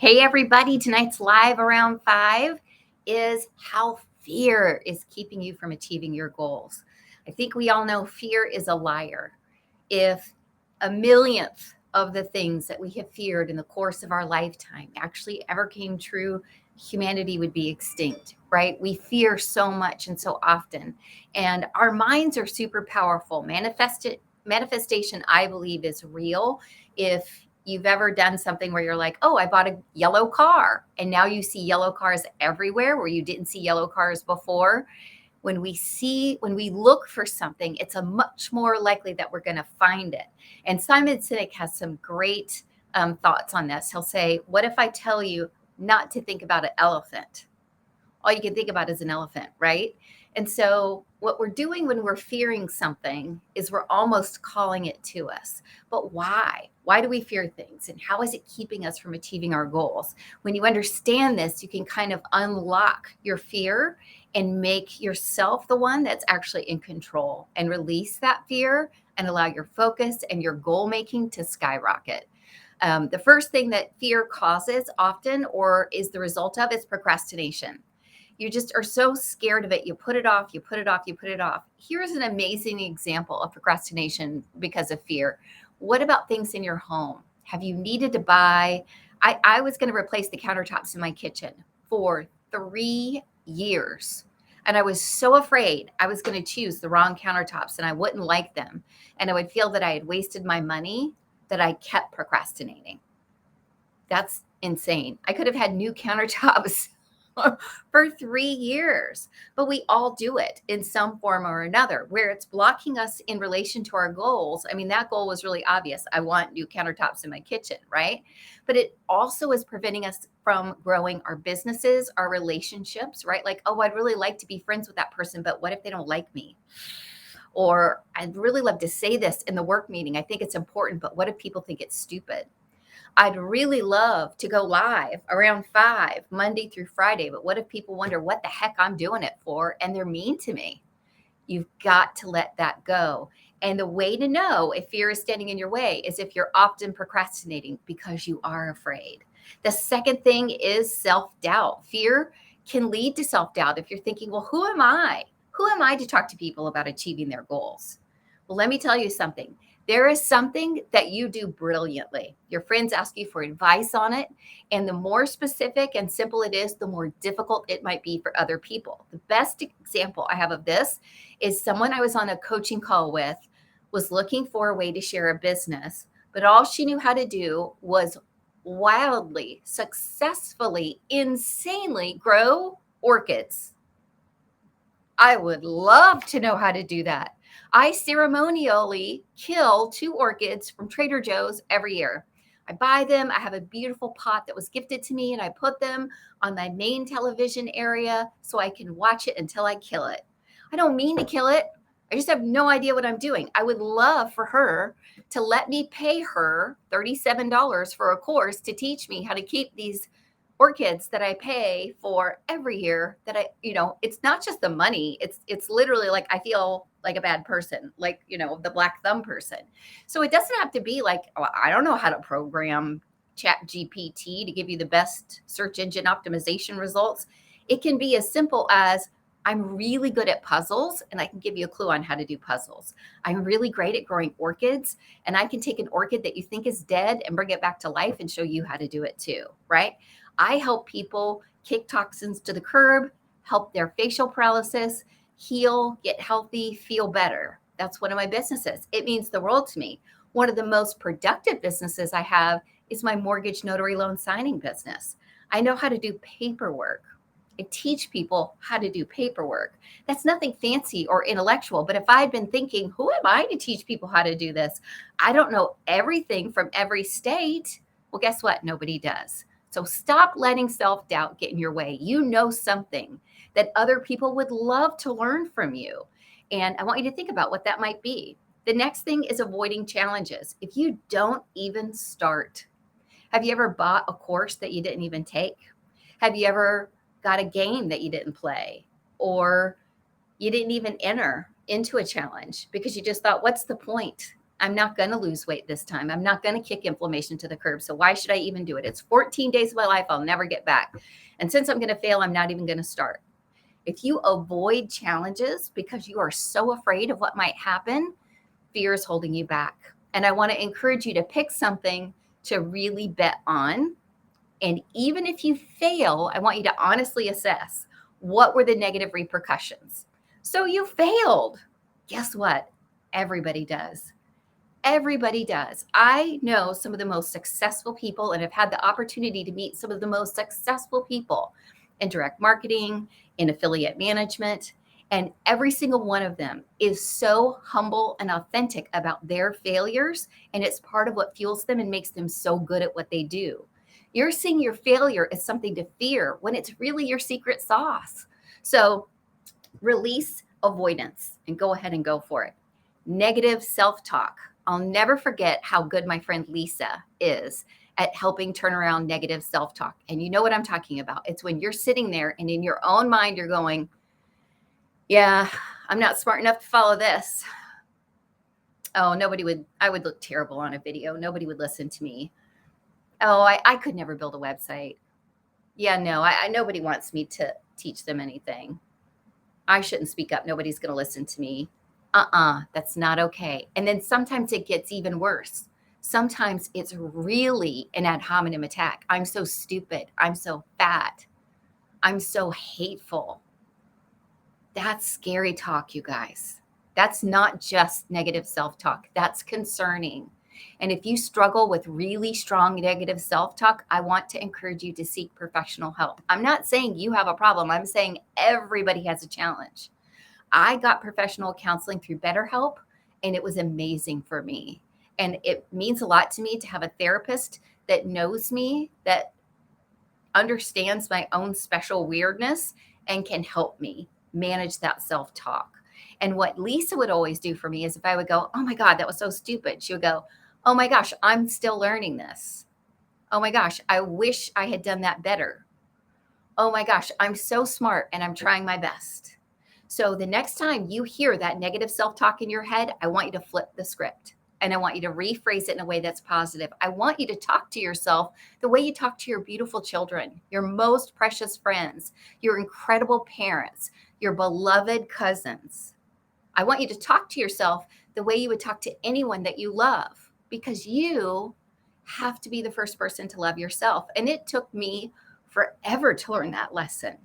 Hey, everybody. Tonight's live around 5 is how fear is keeping you from achieving your goals. I think we all know fear is a liar. If a millionth of the things that we have feared in the course of our lifetime actually ever came true, humanity would be extinct, right? We fear so much and so often. And our minds are super powerful. Manifestation, I believe, is real. If you've ever done something where you're like, oh, I bought a yellow car, and now you see yellow cars everywhere where you didn't see yellow cars before. When we look for something, it's a much more likely that we're going to find it. And Simon Sinek has some great thoughts on this. He'll say, what if I tell you not to think about an elephant? All you can think about is an elephant, right? And so what we're doing when we're fearing something is we're almost calling it to us. But why? Why do we fear things? And how is it keeping us from achieving our goals? When you understand this, you can kind of unlock your fear and make yourself the one that's actually in control and release that fear and allow your focus and your goal making to skyrocket. The first thing that fear causes often or is the result of is procrastination. You just are so scared of it. You put it off, you put it off, you put it off. Here's an amazing example of procrastination because of fear. What about things in your home? Have you needed to buy? I was going to replace the countertops in my kitchen for 3 years. And I was so afraid I was going to choose the wrong countertops and I wouldn't like them. And I would feel that I had wasted my money that I kept procrastinating. That's insane. I could have had new countertops for 3 years, but we all do it in some form or another where it's blocking us in relation to our goals. I mean, that goal was really obvious. I want new countertops in my kitchen, right? But it also is preventing us from growing our businesses, our relationships, right? Like, oh, I'd really like to be friends with that person, but what if they don't like me? Or I'd really love to say this in the work meeting. I think it's important, but what if people think it's stupid? I'd really love to go live around 5, Monday through Friday, but what if people wonder what the heck I'm doing it for and they're mean to me? You've got to let that go. And the way to know if fear is standing in your way is if you're often procrastinating because you are afraid. The second thing is self-doubt. Fear can lead to self-doubt if you're thinking, well, who am I? Who am I to talk to people about achieving their goals? Well, let me tell you something. There is something that you do brilliantly. Your friends ask you for advice on it. And the more specific and simple it is, the more difficult it might be for other people. The best example I have of this is someone I was on a coaching call with was looking for a way to share a business, but all she knew how to do was wildly, successfully, insanely grow orchids. I would love to know how to do that. I ceremonially kill 2 orchids from Trader Joe's every year. I buy them. I have a beautiful pot that was gifted to me, and I put them on my main television area so I can watch it until I kill it. I don't mean to kill it. I just have no idea what I'm doing. I would love for her to let me pay her $37 for a course to teach me how to keep these orchids that I pay for every year that it's not just the money. It's literally like I feel like a bad person, like, the black thumb person. So it doesn't have to be like, oh, I don't know how to program Chat GPT to give you the best search engine optimization results. It can be as simple as I'm really good at puzzles and I can give you a clue on how to do puzzles. I'm really great at growing orchids and I can take an orchid that you think is dead and bring it back to life and show you how to do it too, right? I help people kick toxins to the curb, help their facial paralysis, heal, get healthy, feel better. That's one of my businesses. It means the world to me. One of the most productive businesses I have is my mortgage notary loan signing business. I know how to do paperwork. I teach people how to do paperwork. That's nothing fancy or intellectual, but if I'd been thinking, who am I to teach people how to do this? I don't know everything from every state. Well, guess what? Nobody does. So stop letting self-doubt get in your way. You know something that other people would love to learn from you. And I want you to think about what that might be. The next thing is avoiding challenges. If you don't even start, have you ever bought a course that you didn't even take? Have you ever got a game that you didn't play? Or you didn't even enter into a challenge because you just thought, what's the point? I'm not going to lose weight this time. I'm not going to kick inflammation to the curb. So why should I even do it? It's 14 days of my life I'll never get back. And since I'm going to fail, I'm not even going to start. If you avoid challenges because you are so afraid of what might happen, fear is holding you back. And I want to encourage you to pick something to really bet on. And even if you fail, I want you to honestly assess what were the negative repercussions. So you failed. Guess what? Everybody does. Everybody does. I know some of the most successful people and have had the opportunity to meet some of the most successful people in direct marketing, in affiliate management, and every single one of them is so humble and authentic about their failures, and it's part of what fuels them and makes them so good at what they do. You're seeing your failure as something to fear when it's really your secret sauce. So release avoidance and go ahead and go for it. Negative self-talk. I'll never forget how good my friend Lisa is at helping turn around negative self-talk. And you know what I'm talking about. It's when you're sitting there and in your own mind, you're going, yeah, I'm not smart enough to follow this. Oh, I would look terrible on a video. Nobody would listen to me. Oh, I could never build a website. Yeah, no, nobody wants me to teach them anything. I shouldn't speak up. Nobody's going to listen to me. That's not okay. And then sometimes it gets even worse. Sometimes it's really an ad hominem attack. I'm so stupid. I'm so fat. I'm so hateful. That's scary talk, you guys. That's not just negative self-talk. That's concerning. And if you struggle with really strong negative self-talk, I want to encourage you to seek professional help. I'm not saying you have a problem. I'm saying everybody has a challenge. I got professional counseling through BetterHelp, and it was amazing for me. And it means a lot to me to have a therapist that knows me, that understands my own special weirdness, and can help me manage that self-talk. And what Lisa would always do for me is if I would go, oh my God, that was so stupid, she would go, oh my gosh, I'm still learning this. Oh my gosh, I wish I had done that better. Oh my gosh, I'm so smart and I'm trying my best. So the next time you hear that negative self-talk in your head, I want you to flip the script and I want you to rephrase it in a way that's positive. I want you to talk to yourself the way you talk to your beautiful children, your most precious friends, your incredible parents, your beloved cousins. I want you to talk to yourself the way you would talk to anyone that you love, because you have to be the first person to love yourself. And it took me forever to learn that lesson,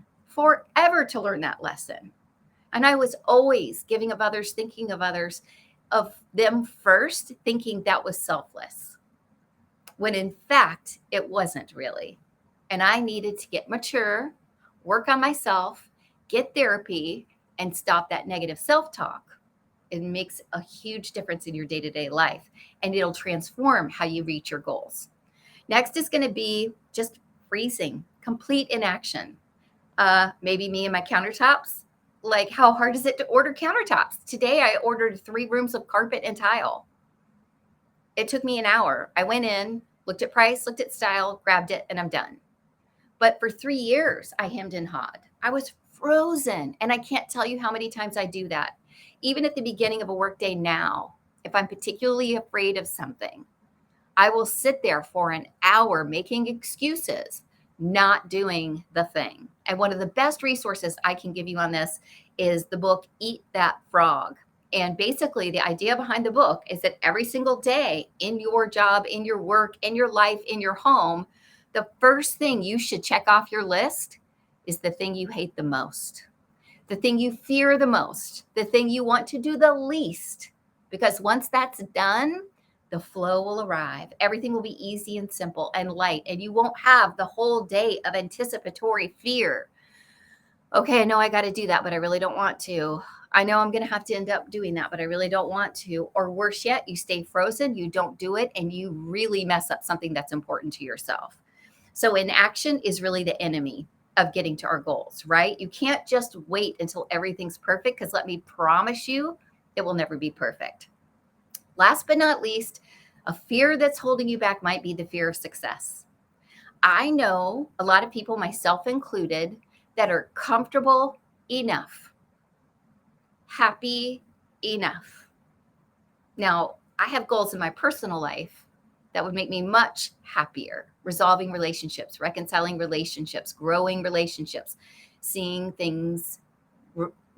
And I was always giving of others, thinking of others, of them first, thinking that was selfless, when in fact, it wasn't really. And I needed to get mature, work on myself, get therapy, and stop that negative self-talk. It makes a huge difference in your day-to-day life, and it'll transform how you reach your goals. Next is going to be just freezing, complete inaction. Maybe me and my countertops. Like, how hard is it to order countertops? Today, I ordered 3 rooms of carpet and tile. It took me an hour. I went in, looked at price, looked at style, grabbed it, and I'm done. But for 3 years, I hemmed and hawed. I was frozen, and I can't tell you how many times I do that. Even at the beginning of a workday now, if I'm particularly afraid of something, I will sit there for an hour making excuses, not doing the thing. And one of the best resources I can give you on this is the book, Eat That Frog. And basically the idea behind the book is that every single day in your job, in your work, in your life, in your home, the first thing you should check off your list is the thing you hate the most, the thing you fear the most, the thing you want to do the least. Because once that's done, the flow will arrive. Everything will be easy and simple and light, and you won't have the whole day of anticipatory fear. Okay, I know I got to do that, but I really don't want to. I know I'm going to have to end up doing that, but I really don't want to. Or worse yet, you stay frozen, you don't do it, and you really mess up something that's important to yourself. So inaction is really the enemy of getting to our goals, right? You can't just wait until everything's perfect, because let me promise you, it will never be perfect. Last but not least, a fear that's holding you back might be the fear of success. I know a lot of people, myself included, that are comfortable enough, happy enough. Now, I have goals in my personal life that would make me much happier, resolving relationships, reconciling relationships, growing relationships, seeing things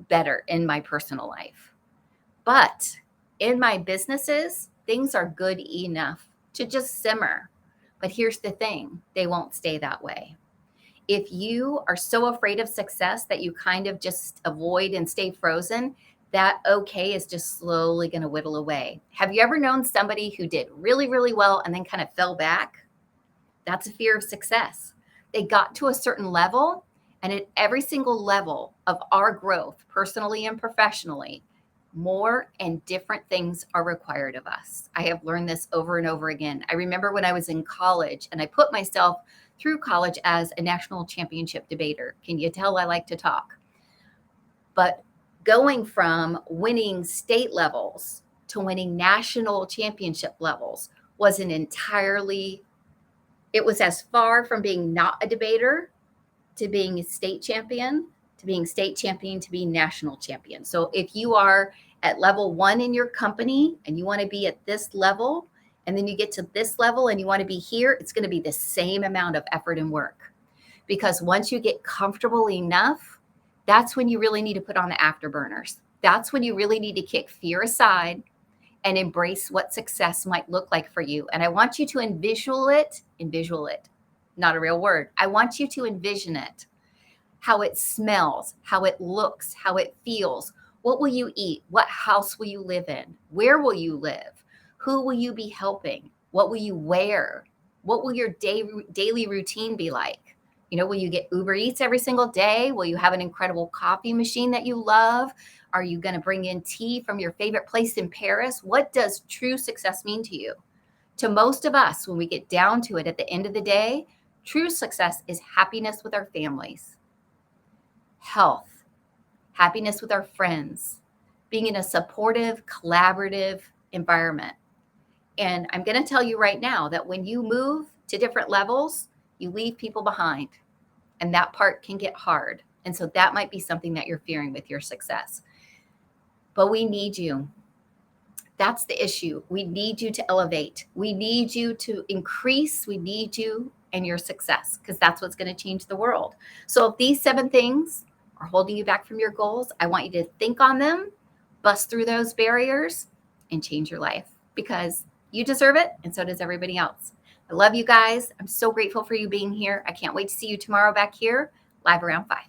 better in my personal life. But in my businesses, things are good enough to just simmer. But here's the thing, they won't stay that way. If you are so afraid of success that you kind of just avoid and stay frozen, that okay is just slowly going to whittle away. Have you ever known somebody who did really, really well and then kind of fell back? That's a fear of success. They got to a certain level, and at every single level of our growth, personally and professionally, more and different things are required of us. I have learned this over and over again. I remember when I was in college and I put myself through college as a national championship debater. Can you tell I like to talk? But going from winning state levels to winning national championship levels was it was as far from being not a debater to being a state champion, to being state champion, to being national champion. So if you are at level 1 in your company and you want to be at this level, and then you get to this level and you want to be here, it's going to be the same amount of effort and work. Because once you get comfortable enough, that's when you really need to put on the afterburners. That's when you really need to kick fear aside and embrace what success might look like for you. And I want you to envision it, not a real word. I want you to envision it, how it smells, how it looks, how it feels. What will you eat? What house will you live in? Where will you live? Who will you be helping? What will you wear? What will your daily routine be like? Will you get Uber Eats every single day? Will you have an incredible coffee machine that you love? Are you going to bring in tea from your favorite place in Paris? What does true success mean to you? To most of us, when we get down to it at the end of the day, true success is happiness with our families, health, happiness with our friends, being in a supportive, collaborative environment. And I'm going to tell you right now that when you move to different levels, you leave people behind. And that part can get hard. And so that might be something that you're fearing with your success. But we need you. That's the issue. We need you to elevate. We need you to increase. We need you and your success, because that's what's going to change the world. So if these 7 things are holding you back from your goals, I want you to think on them, bust through those barriers, and change your life, because you deserve it, and so does everybody else. I love you guys. I'm so grateful for you being here. I can't wait to see you tomorrow back here, live around 5.